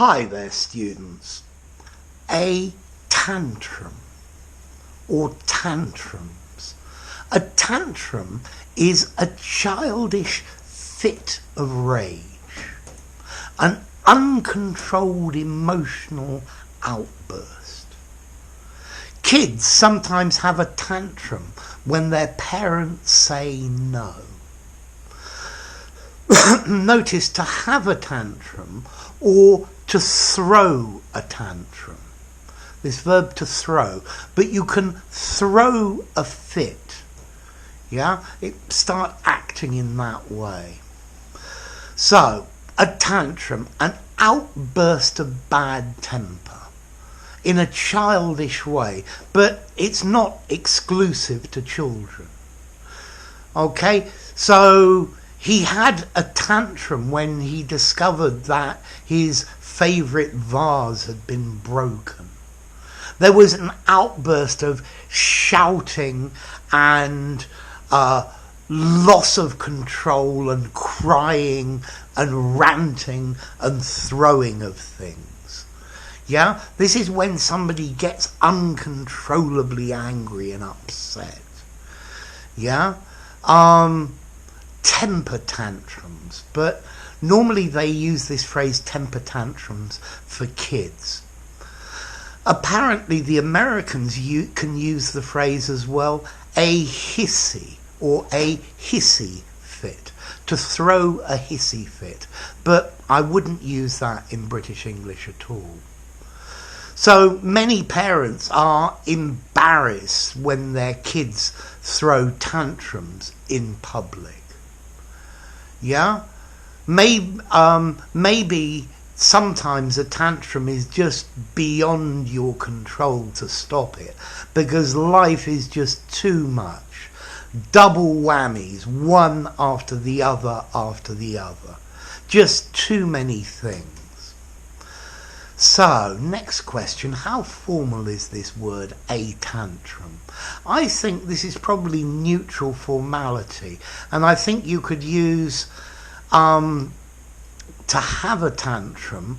Hi there, students. A tantrum or tantrums. A tantrum is a childish fit of rage, an uncontrolled emotional outburst. Kids sometimes have a tantrum when their parents say no. Notice to have a tantrum or to throw a tantrum. This verb to throw, but you can throw a fit. Yeah, start acting in that way. So, a tantrum, an outburst of bad temper in a childish way, but it's not exclusive to children. Okay, so he had a tantrum when he discovered that his favourite vase had been broken. There was an outburst of shouting and loss of control and crying and ranting and throwing of things. Yeah, this is when somebody gets uncontrollably angry and upset. Yeah, temper tantrums, but normally they use this phrase temper tantrums for kids. Apparently the Americans can use the phrase as well, a hissy or a hissy fit, to throw a hissy fit, but I wouldn't use that in British English at all. So many parents are embarrassed when their kids throw tantrums in public. Yeah? Maybe sometimes a tantrum is just beyond your control to stop it because life is just too much. Double whammies, one after the other after the other. Just too many things. So, next question, how formal is this word, a tantrum? I think this is probably neutral formality, and I think you could use to have a tantrum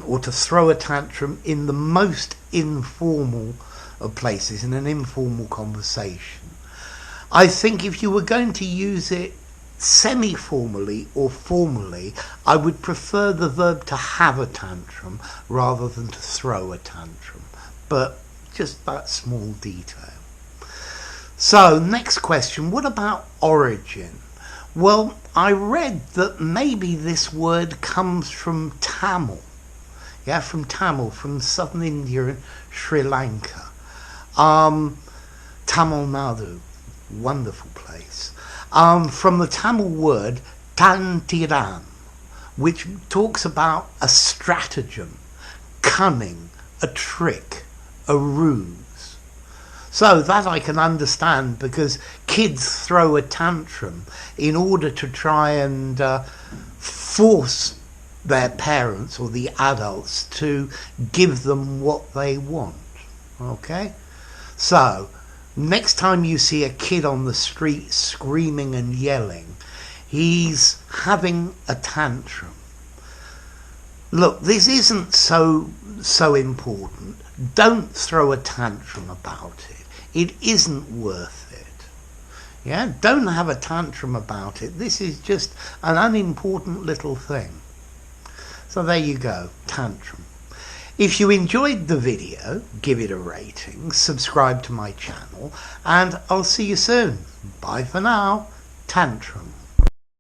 or to throw a tantrum in the most informal of places, in an informal conversation. I think if you were going to use it semi-formally or formally, I would prefer the verb to have a tantrum rather than to throw a tantrum. But just that small detail. So, next question, what about origin? Well, I read that maybe this word comes from Tamil. Yeah, from Tamil, from southern India and Sri Lanka. Tamil Nadu, wonderful place. From the Tamil word Tantrum, which talks about a stratagem, cunning, a trick, a ruse. So that I can understand because kids throw a tantrum in order to try and force their parents or the adults to give them what they want. Okay? So, next time you see a kid on the street screaming and yelling, he's having a tantrum. Look, this isn't so important. Don't throw a tantrum about it. It isn't worth it. Yeah, don't have a tantrum about it. This is just an unimportant little thing. So there you go, tantrum. If you enjoyed the video, give it a rating, subscribe to my channel, and I'll see you soon. Bye for now. Tantrum.